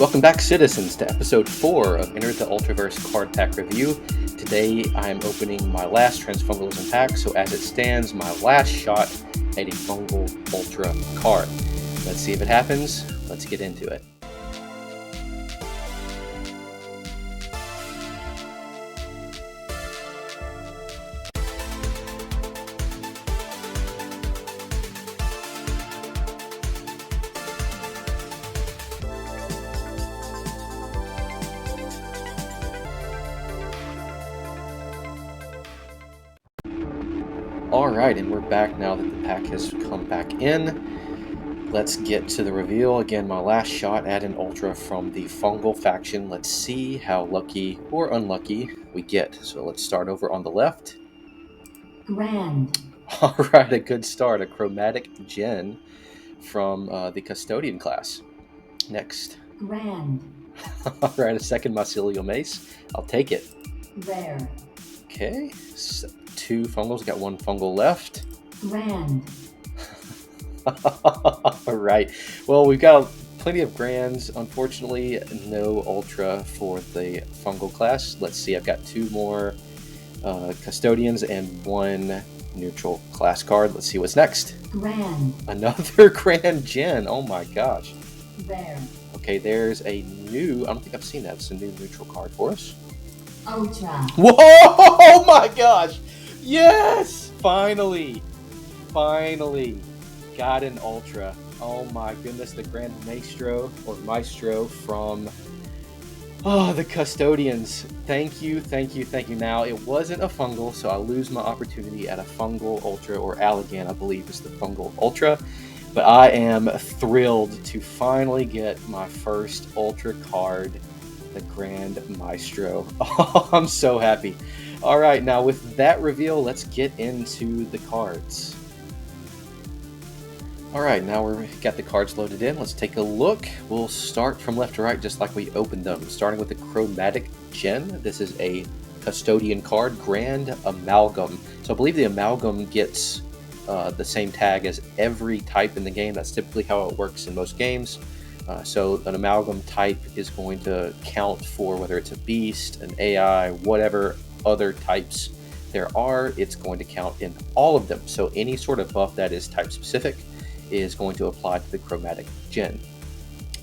Welcome back, citizens, to episode 4 of Enter the Ultraverse card pack review. Today I am opening my last transfungalism pack, so as it stands, my last shot at a fungal ultra card. Let's see if it happens. Let's get into it. Alright, and we're back now that the pack has come back in. Let's get to the reveal. Again, my last shot at an Ultra from the Fungal faction. Let's see how lucky or unlucky we get. So let's start over on the left. Grand. Alright, a good start. A Chromatic Gen from the Custodian class. Next. Grand. Alright, a second Mycelial Mace. I'll take it. Rare. Okay, so 2 fungals, got 1 fungal left. Grand. Alright, well, we've got plenty of grands. Unfortunately, no ultra for the fungal class. Let's see, I've got 2 more custodians and 1 neutral class card. Let's see what's next. Grand. Another grand gen. Oh my gosh. Rare. Okay, there's a new, I don't think I've seen that. It's a new neutral card for us. Ultra. Whoa! Oh my gosh! Yes! Finally! Got an ultra. Oh my goodness, the Grand Maestro from the Custodians. Thank you. Now, it wasn't a fungal, so I lose my opportunity at a fungal ultra, or Allegan, I believe is the fungal ultra. But I am thrilled to finally get my first ultra card, the Grand Maestro. Oh, I'm so happy. All right, now with that reveal, let's get into the cards. All right, now we've got the cards loaded in. Let's take a look. We'll start from left to right just like we opened them, starting with the Chromatic Gen. This is a Custodian card, Grand Amalgam. So I believe the Amalgam gets the same tag as every type in the game. That's typically how it works in most games. So an Amalgam type is going to count for whether it's a beast, an AI, whatever other types there are, it's going to count in all of them. So any sort of buff that is type specific is going to apply to the Chromatic Gen.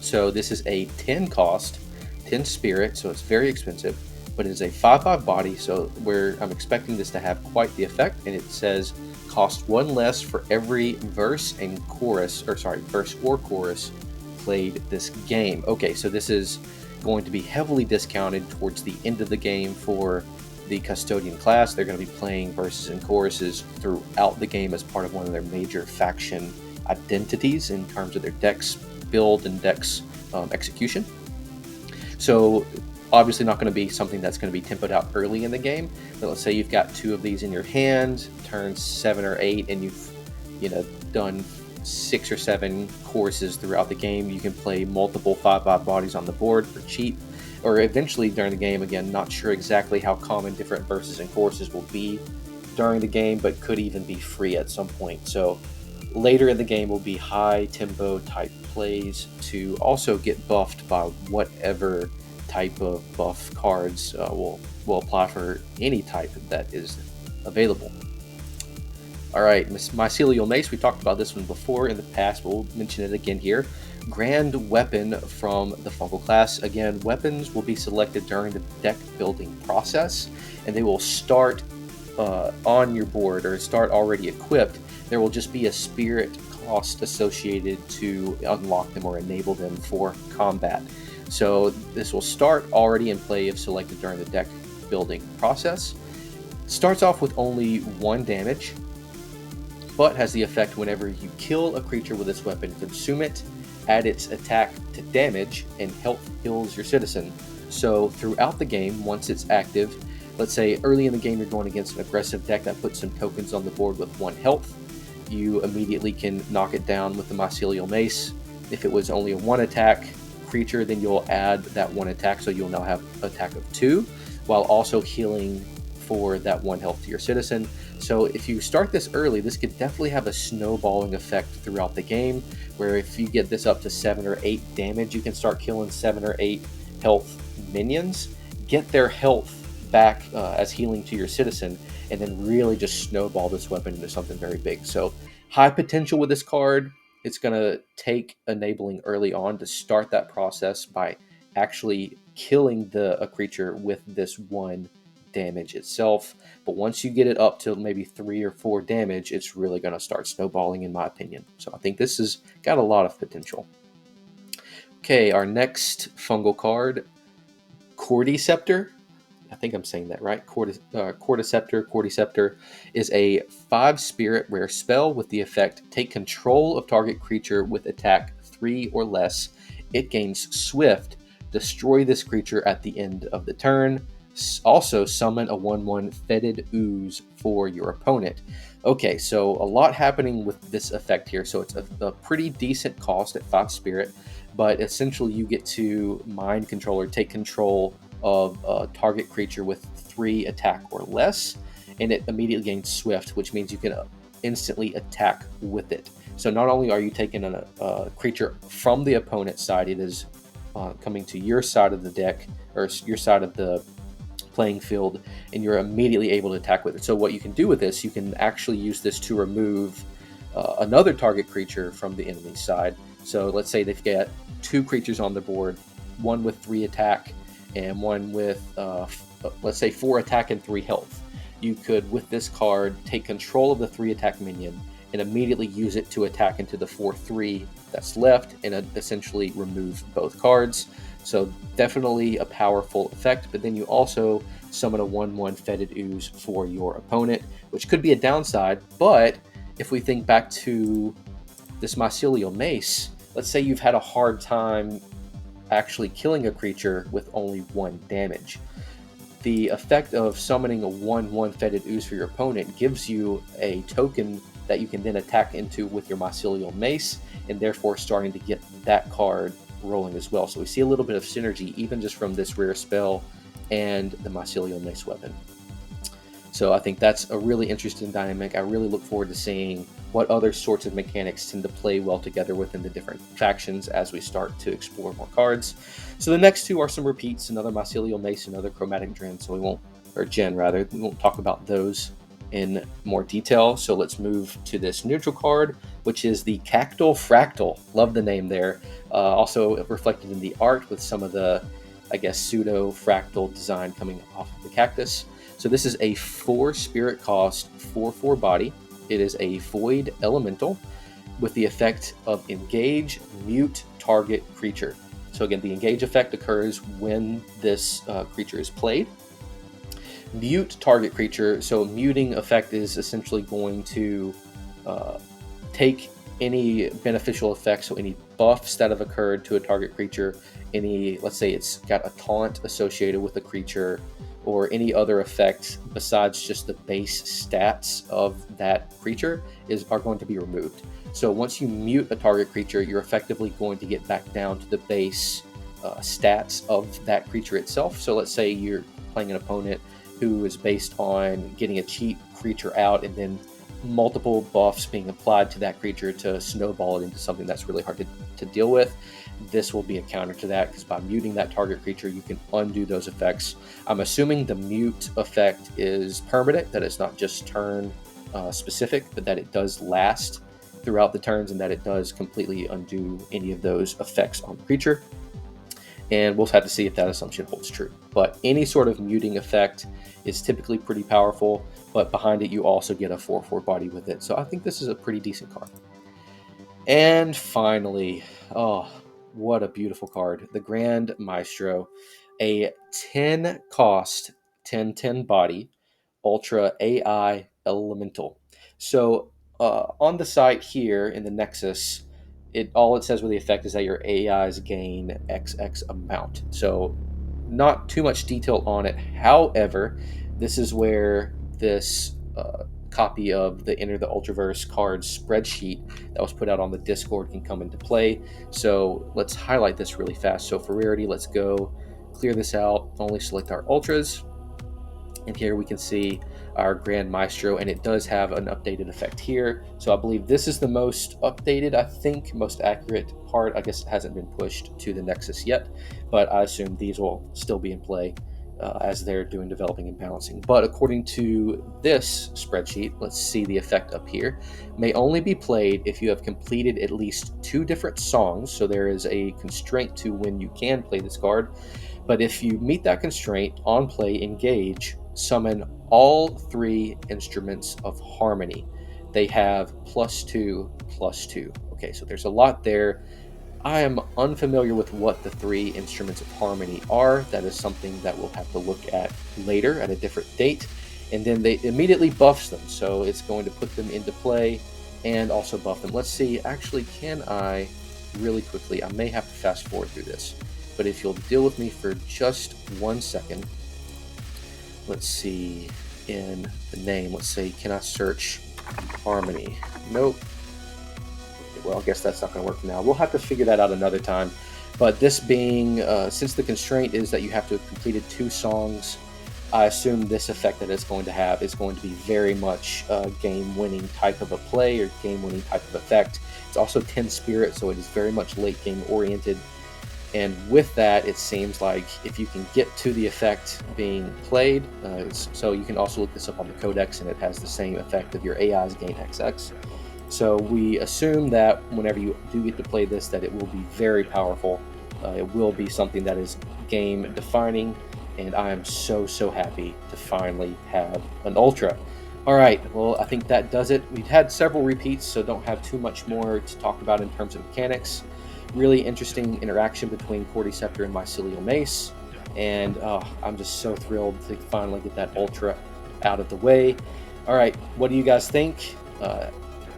So this is a 10 cost, 10 spirit, so it's very expensive, but it is a 5/5 body, so I'm expecting this to have quite the effect, and it says cost 1 less for every verse or chorus played this game. Okay, so this is going to be heavily discounted towards the end of the game for the Custodian class. They're going to be playing verses and choruses throughout the game as part of one of their major faction identities in terms of their dex build and dex execution. So obviously not going to be something that's going to be tempoed out early in the game, but let's say you've got 2 of these in your hand, turn 7 or 8, and you've done 6 or 7 choruses throughout the game. You can play multiple 5/5 bodies on the board for cheap, or eventually during the game. Again, not sure exactly how common different verses and choruses will be during the game, but could even be free at some point. So later in the game will be high tempo type plays to also get buffed by whatever type of buff cards will apply for any type that is available. All right, Mycelial Mace, we talked about this one before in the past, but we'll mention it again here. Grand Weapon from the Fungal class. Again, weapons will be selected during the deck building process, and they will start on your board or start already equipped. There will just be a spirit cost associated to unlock them or enable them for combat. So this will start already in play if selected during the deck building process. Starts off with only 1 damage, but has the effect whenever you kill a creature with this weapon, consume it, add its attack to damage, and health heals your citizen. So throughout the game, once it's active, let's say early in the game you're going against an aggressive deck that puts some tokens on the board with 1 health, you immediately can knock it down with the Mycelial Mace. If it was only a 1 attack creature, then you'll add that 1 attack, so you'll now have attack of 2, while also healing for that 1 health to your citizen. So if you start this early, this could definitely have a snowballing effect throughout the game, where if you get this up to 7 or 8 damage, you can start killing 7 or 8 health minions, get their health back as healing to your citizen, and then really just snowball this weapon into something very big. So high potential with this card. It's going to take enabling early on to start that process by actually killing a creature with this 1 damage itself. But once you get it up to maybe 3 or 4 damage, it's really going to start snowballing, in my opinion. So I think this has got a lot of potential. Okay, our next fungal card, Cordyceptor. I think I'm saying that right. Cordyceptor is a 5 spirit rare spell with the effect take control of target creature with attack 3 or less. It gains Swift. Destroy this creature at the end of the turn. Also summon a 1/1 fetid ooze for your opponent. Okay, so a lot happening with this effect here. So it's a pretty decent cost at 5 spirit, but essentially you get to mind control or take control of a target creature with 3 attack or less, and it immediately gains Swift, which means you can instantly attack with it. So not only are you taking a creature from the opponent's side, it is coming to your side of the deck, or your side of the playing field, and you're immediately able to attack with it. So what you can do with this, you can actually use this to remove another target creature from the enemy's side. So let's say they've got 2 creatures on the board, one with 3 attack and one with, let's say, 4 attack and 3 health. You could, with this card, take control of the 3 attack minion and immediately use it to attack into the 4/3 that's left, and essentially remove both cards. So definitely a powerful effect, but then you also summon a 1/1 fetid ooze for your opponent, which could be a downside. But if we think back to this mycelial mace, let's say you've had a hard time actually killing a creature with only 1 damage. The effect of summoning a 1/1 fetid ooze for your opponent gives you a token that you can then attack into with your mycelial mace, and therefore starting to get that card rolling as well. So we see a little bit of synergy even just from this rare spell and the mycelial mace weapon. So I think that's a really interesting dynamic. I really look forward to seeing what other sorts of mechanics tend to play well together within the different factions as we start to explore more cards. So the next 2 are some repeats, another mycelial mace, another chromatic dren, so we won't talk about those in more detail. So let's move to this neutral card, which is the Cactal Fractal. Love the name there. Also reflected in the art with some of the, I guess, pseudo fractal design coming off of the cactus. So this is a 4 spirit cost, 4/4 body. It is a void elemental with the effect of engage, mute target creature. So again, the engage effect occurs when this creature is played. Mute target creature. So a muting effect is essentially going to take any beneficial effects, so any buffs that have occurred to a target creature, let's say it's got a taunt associated with a creature, or any other effects besides just the base stats of that creature are going to be removed. So once you mute a target creature, you're effectively going to get back down to the base stats of that creature itself. So let's say you're playing an opponent who is based on getting a cheap creature out and then multiple buffs being applied to that creature to snowball it into something that's really hard to deal with. This will be a counter to that, because by muting that target creature, you can undo those effects. I'm assuming the mute effect is permanent, that it's not just turn specific, but that it does last throughout the turns and that it does completely undo any of those effects on the creature. And we'll have to see if that assumption holds true. But any sort of muting effect is typically pretty powerful, but behind it you also get a 4/4 body with it. So I think this is a pretty decent card. And finally, oh, what a beautiful card. The Grand Maestro, a 10 cost, 10/10 body, Ultra AI Elemental. So on the site here in the Nexus, all it says with the effect is that your AIs gain XX amount. So not too much detail on it. However, this is where this copy of the Enter the Ultraverse cards spreadsheet that was put out on the Discord can come into play. So let's highlight this really fast. So for rarity, let's go clear this out, only select our ultras. And here we can see our Grand Maestro, and it does have an updated effect here. So I believe this is the most updated, I think, most accurate part. I guess it hasn't been pushed to the Nexus yet, but I assume these will still be in play as they're doing developing and balancing. But according to this spreadsheet, let's see the effect up here, may only be played if you have completed at least 2 different songs. So there is a constraint to when you can play this card. But if you meet that constraint, on play, engage, summon all 3 instruments of harmony. They have +2/+2. Okay, so there's a lot there. I am unfamiliar with what the 3 instruments of harmony are. That is something that we'll have to look at later at a different date. And then they immediately buffs them, so it's going to put them into play and also buff them. Let's see, actually, can I really quickly, I may have to fast forward through this, but if you'll deal with me for just 1 second, let's see, in the name, let's say, can I search harmony? Nope. Well, I guess that's not going to work now. We'll have to figure that out another time. But this being, since the constraint is that you have to have completed 2 songs, I assume this effect that it's going to have is going to be very much a game-winning type of a play or game-winning type of effect. It's also 10 spirit, so it is very much late-game oriented. And with that, it seems like if you can get to the effect being played, so you can also look this up on the codex, and it has the same effect of your AIs gain XX. So we assume that whenever you do get to play this, that it will be very powerful. It will be something that is game defining, and I am so happy to finally have an Ultra. All right, well, I think that does it. We've had several repeats, so don't have too much more to talk about in terms of mechanics. Really interesting interaction between Cordyceptor and Mycelial Mace, and I'm just so thrilled to finally get that Ultra out of the way. All right, what do you guys think?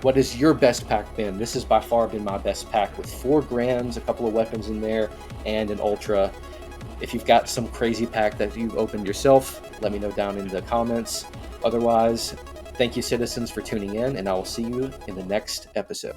What has your best pack been? This has by far been my best pack, with 4 Grands, a couple of weapons in there, and an Ultra. If you've got some crazy pack that you've opened yourself, let me know down in the comments. Otherwise, thank you, citizens, for tuning in, and I will see you in the next episode.